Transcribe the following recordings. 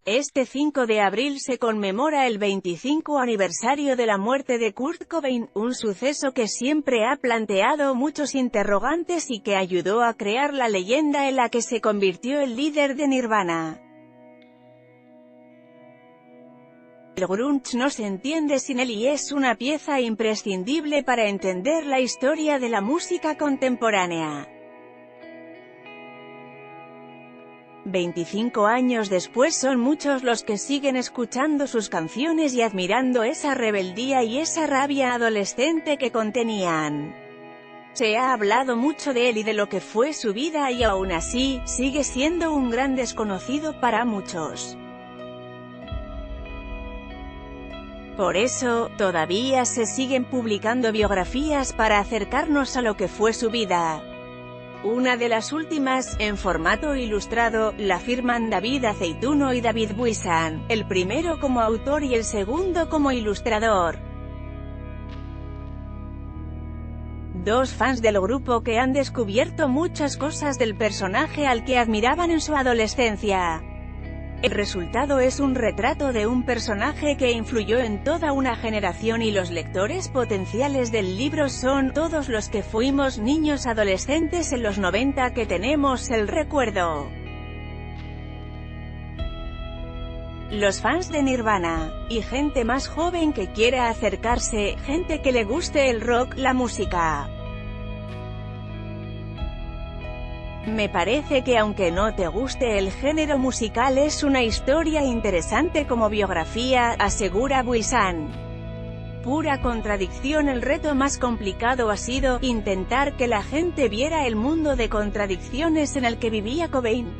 Este 5 de abril se conmemora el 25 aniversario de la muerte de Kurt Cobain, un suceso que siempre ha planteado muchos interrogantes y que ayudó a crear la leyenda en la que se convirtió el líder de Nirvana. El grunge no se entiende sin él y es una pieza imprescindible para entender la historia de la música contemporánea. 25 años después son muchos los que siguen escuchando sus canciones y admirando esa rebeldía y esa rabia adolescente que contenían. Se ha hablado mucho de él y de lo que fue su vida y aún así, sigue siendo un gran desconocido para muchos. Por eso, todavía se siguen publicando biografías para acercarnos a lo que fue su vida. Una de las últimas, en formato ilustrado, la firman David Aceituno y David Buisan, el primero como autor y el segundo como ilustrador. Dos fans del grupo que han descubierto muchas cosas del personaje al que admiraban en su adolescencia. El resultado es un retrato de un personaje que influyó en toda una generación y los lectores potenciales del libro son todos los que fuimos niños adolescentes en los 90 que tenemos el recuerdo. Los fans de Nirvana, y gente más joven que quiera acercarse, gente que le guste el rock, la música. Me parece que aunque no te guste el género musical es una historia interesante como biografía, asegura Buisan. Pura contradicción. El reto más complicado ha sido intentar que la gente viera el mundo de contradicciones en el que vivía Cobain.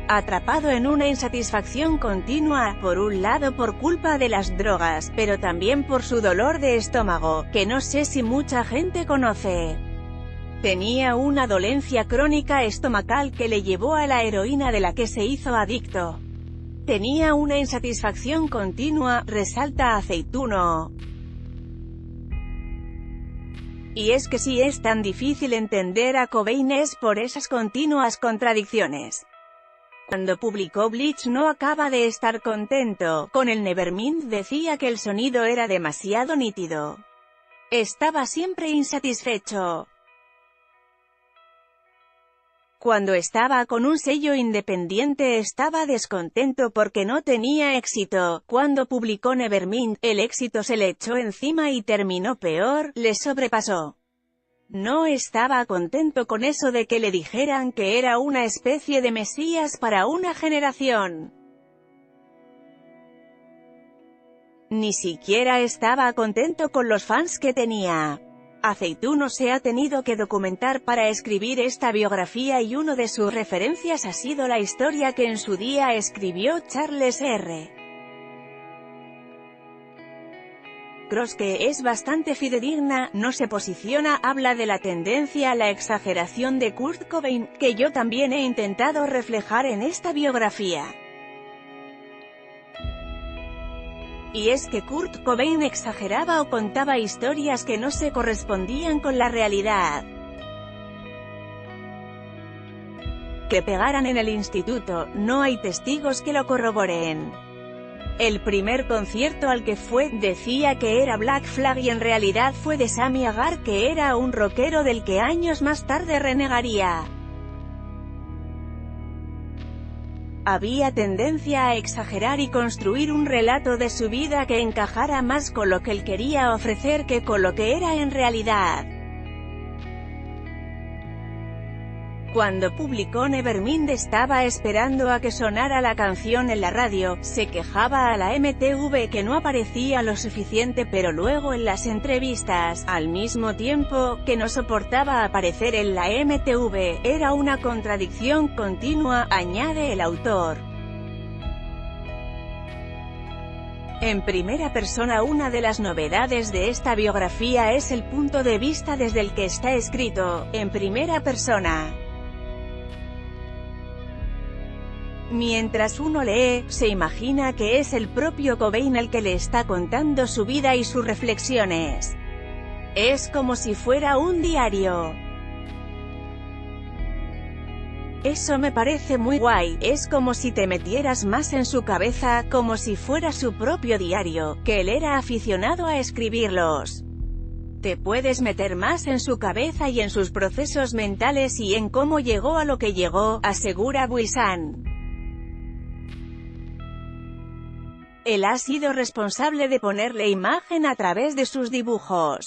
Atrapado en una insatisfacción continua, por un lado por culpa de las drogas, pero también por su dolor de estómago, que no sé si mucha gente conoce. Tenía una dolencia crónica estomacal que le llevó a la heroína de la que se hizo adicto. Tenía una insatisfacción continua, resalta Aceituno. Y es que si es tan difícil entender a Cobain es por esas continuas contradicciones. Cuando publicó Bleach no acaba de estar contento, con el Nevermind decía que el sonido era demasiado nítido. Estaba siempre insatisfecho. Cuando estaba con un sello independiente estaba descontento porque no tenía éxito. Cuando publicó Nevermind, el éxito se le echó encima y terminó peor, le sobrepasó. No estaba contento con eso de que le dijeran que era una especie de mesías para una generación. Ni siquiera estaba contento con los fans que tenía. Aceituno se ha tenido que documentar para escribir esta biografía y uno de sus referencias ha sido la historia que en su día escribió Charles R. Cross, que es bastante fidedigna, no se posiciona, habla de la tendencia a la exageración de Kurt Cobain, que yo también he intentado reflejar en esta biografía. Y es que Kurt Cobain exageraba o contaba historias que no se correspondían con la realidad. Que pegaran en el instituto, no hay testigos que lo corroboren. El primer concierto al que fue, decía que era Black Flag y en realidad fue de Sammy Hagar, que era un rockero del que años más tarde renegaría. Había tendencia a exagerar y construir un relato de su vida que encajara más con lo que él quería ofrecer que con lo que era en realidad. Cuando publicó Nevermind estaba esperando a que sonara la canción en la radio, se quejaba a la MTV que no aparecía lo suficiente pero luego en las entrevistas, al mismo tiempo, que no soportaba aparecer en la MTV, era una contradicción continua, añade el autor. En primera persona. Una de las novedades de esta biografía es el punto de vista desde el que está escrito, en primera persona. Mientras uno lee, se imagina que es el propio Cobain el que le está contando su vida y sus reflexiones. Es como si fuera un diario. Eso me parece muy guay, es como si te metieras más en su cabeza, como si fuera su propio diario, que él era aficionado a escribirlos. Te puedes meter más en su cabeza y en sus procesos mentales y en cómo llegó a lo que llegó, asegura Buisan. Él ha sido responsable de ponerle imagen a través de sus dibujos.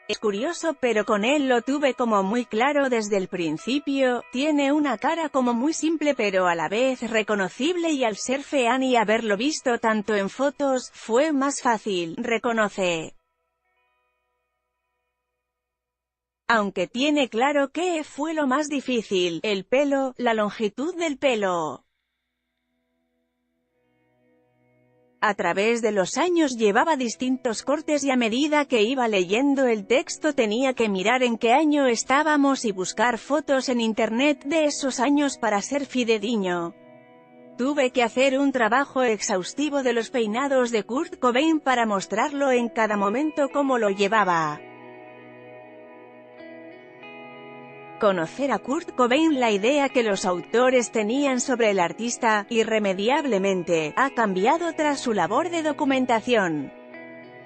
Es curioso, pero con él lo tuve como muy claro desde el principio. Tiene una cara como muy simple pero a la vez reconocible, y al ser fan y haberlo visto tanto en fotos, fue más fácil, reconoce. Aunque tiene claro qué fue lo más difícil, el pelo, la longitud del pelo. A través de los años llevaba distintos cortes y a medida que iba leyendo el texto tenía que mirar en qué año estábamos y buscar fotos en internet de esos años para ser fidedigno. Tuve que hacer un trabajo exhaustivo de los peinados de Kurt Cobain para mostrarlo en cada momento cómo lo llevaba. Conocer a Kurt Cobain, la idea que los autores tenían sobre el artista, irremediablemente, ha cambiado tras su labor de documentación.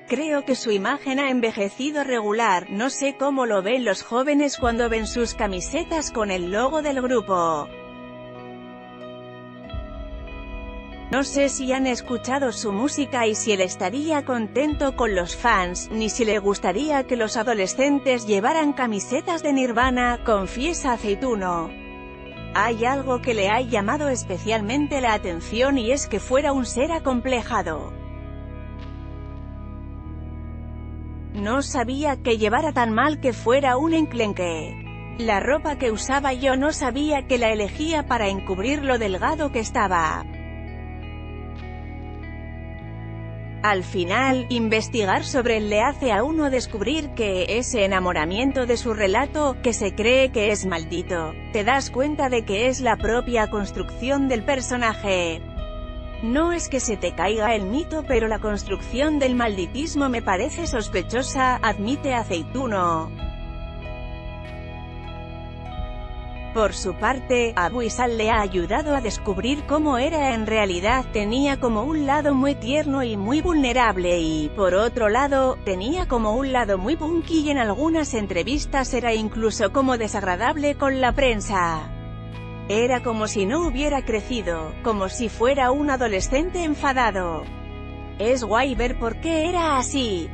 Creo que su imagen ha envejecido regular, no sé cómo lo ven los jóvenes cuando ven sus camisetas con el logo del grupo. No sé si han escuchado su música y si él estaría contento con los fans, ni si le gustaría que los adolescentes llevaran camisetas de Nirvana, confiesa Aceituno. Hay algo que le ha llamado especialmente la atención y es que fuera un ser acomplejado. No sabía que llevara tan mal que fuera un enclenque. La ropa que usaba yo no sabía que la elegía para encubrir lo delgado que estaba. Al final, investigar sobre él le hace a uno descubrir que ese enamoramiento de su relato, que se cree que es maldito, te das cuenta de que es la propia construcción del personaje. No es que se te caiga el mito, pero la construcción del malditismo me parece sospechosa, admite Aceituno. Por su parte, a Buisan le ha ayudado a descubrir cómo era en realidad. Tenía como un lado muy tierno y muy vulnerable y, por otro lado, tenía como un lado muy punky y en algunas entrevistas era incluso como desagradable con la prensa. Era como si no hubiera crecido, como si fuera un adolescente enfadado. Es guay ver por qué era así.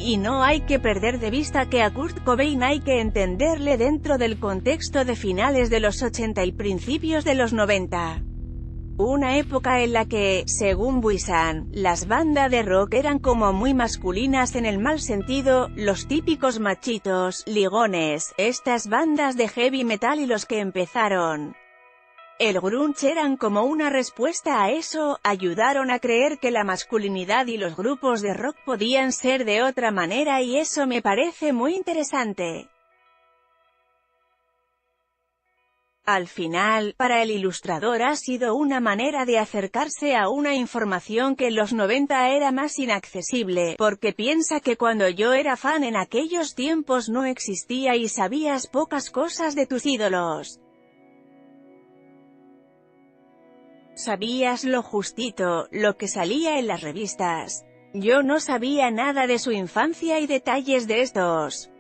Y no hay que perder de vista que a Kurt Cobain hay que entenderle dentro del contexto de finales de los 80 y principios de los 90. Una época en la que, según Buisan, las bandas de rock eran como muy masculinas en el mal sentido, los típicos machitos, ligones, estas bandas de heavy metal y los que empezaron. El grunge eran como una respuesta a eso, ayudaron a creer que la masculinidad y los grupos de rock podían ser de otra manera y eso me parece muy interesante. Al final, para el ilustrador ha sido una manera de acercarse a una información que en los 90 era más inaccesible, porque piensa que cuando yo era fan en aquellos tiempos no existía y sabías pocas cosas de tus ídolos. Sabías lo justito, lo que salía en las revistas. Yo no sabía nada de su infancia y detalles de estos.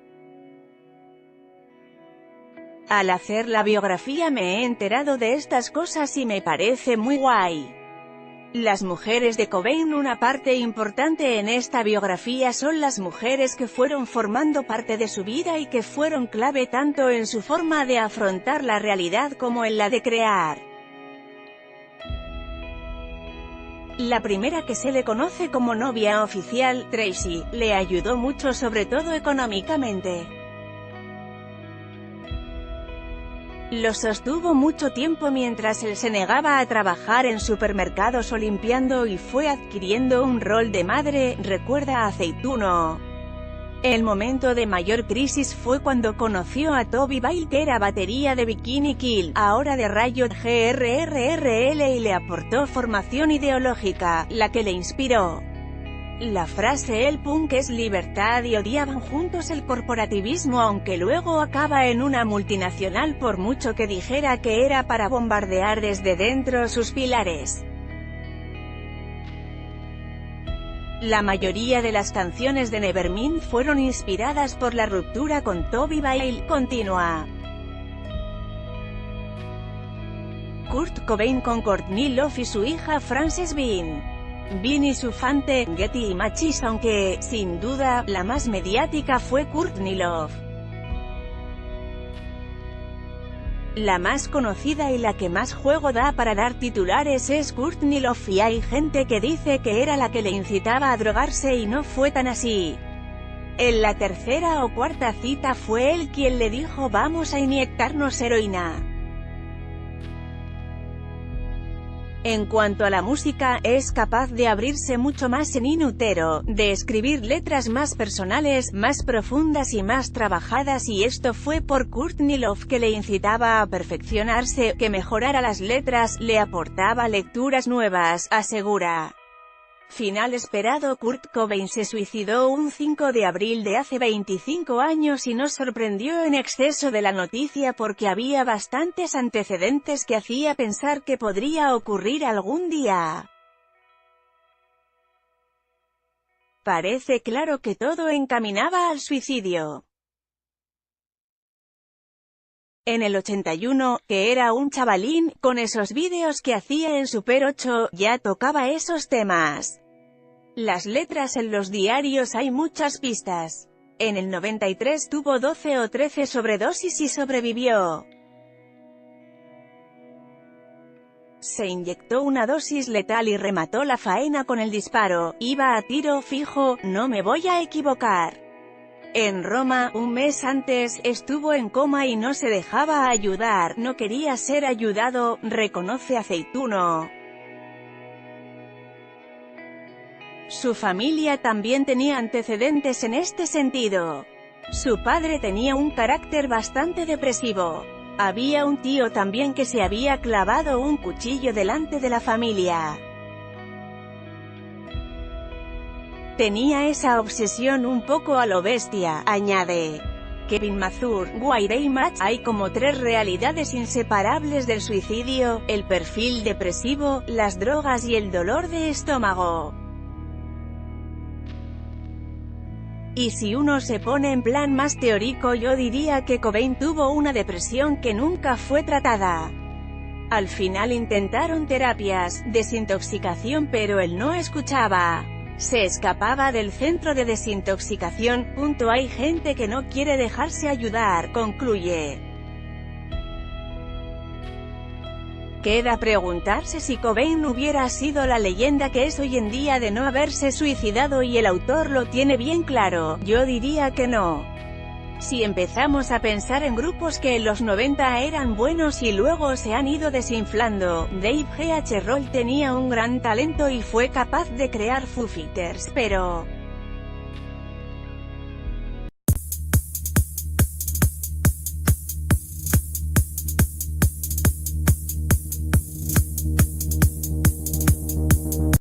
Al hacer la biografía me he enterado de estas cosas y me parece muy guay. Las mujeres de Cobain. Una parte importante en esta biografía son las mujeres que fueron formando parte de su vida y que fueron clave tanto en su forma de afrontar la realidad como en la de crear. La primera, que se le conoce como novia oficial, Tracy, le ayudó mucho, sobre todo económicamente. Lo sostuvo mucho tiempo mientras él se negaba a trabajar en supermercados o limpiando y fue adquiriendo un rol de madre, recuerda Aceituno. El momento de mayor crisis fue cuando conoció a Toby Bale, que era batería de Bikini Kill, ahora de Riot GRRRL, y le aportó formación ideológica, la que le inspiró. La frase "el punk es libertad" y odiaban juntos el corporativismo, aunque luego acaba en una multinacional por mucho que dijera que era para bombardear desde dentro sus pilares. La mayoría de las canciones de Nevermind fueron inspiradas por la ruptura con Toby Bail. Continúa. Kurt Cobain con Courtney Love y su hija Frances Bean. Bean y su fante, Getty Images, aunque, sin duda, la más mediática fue Courtney Love. La más conocida y la que más juego da para dar titulares es Courtney Love, y hay gente que dice que era la que le incitaba a drogarse y no fue tan así. En la tercera o cuarta cita fue él quien le dijo "vamos a inyectarnos heroína". En cuanto a la música, es capaz de abrirse mucho más en Inútero, de escribir letras más personales, más profundas y más trabajadas, y esto fue por Courtney Love, que le incitaba a perfeccionarse, que mejorara las letras, le aportaba lecturas nuevas, asegura. Final esperado. Kurt Cobain se suicidó un 5 de abril de hace 25 años y nos sorprendió en exceso de la noticia porque había bastantes antecedentes que hacía pensar que podría ocurrir algún día. Parece claro que todo encaminaba al suicidio. En el 81, que era un chavalín, con esos vídeos que hacía en Super 8, ya tocaba esos temas. Las letras en los diarios hay muchas pistas. En el 93 tuvo 12 o 13 sobredosis y sobrevivió. Se inyectó una dosis letal y remató la faena con el disparo. Iba a tiro fijo, no me voy a equivocar. En Roma, un mes antes, estuvo en coma y no se dejaba ayudar, no quería ser ayudado, reconoce Aceituno. Su familia también tenía antecedentes en este sentido. Su padre tenía un carácter bastante depresivo. Había un tío también que se había clavado un cuchillo delante de la familia. Tenía esa obsesión un poco a lo bestia, añade Kevin Mazur. Why Match. Hay como 3 realidades inseparables del suicidio: el perfil depresivo, las drogas y el dolor de estómago. Y si uno se pone en plan más teórico, yo diría que Cobain tuvo una depresión que nunca fue tratada. Al final intentaron terapias, desintoxicación, pero él no escuchaba. Se escapaba del centro de desintoxicación. Hay gente que no quiere dejarse ayudar, concluye. Queda preguntarse si Cobain hubiera sido la leyenda que es hoy en día de no haberse suicidado, y el autor lo tiene bien claro. Yo diría que no. Si empezamos a pensar en grupos que en los 90 eran buenos y luego se han ido desinflando, Dave G. H. Roll tenía un gran talento y fue capaz de crear Foo Fighters, pero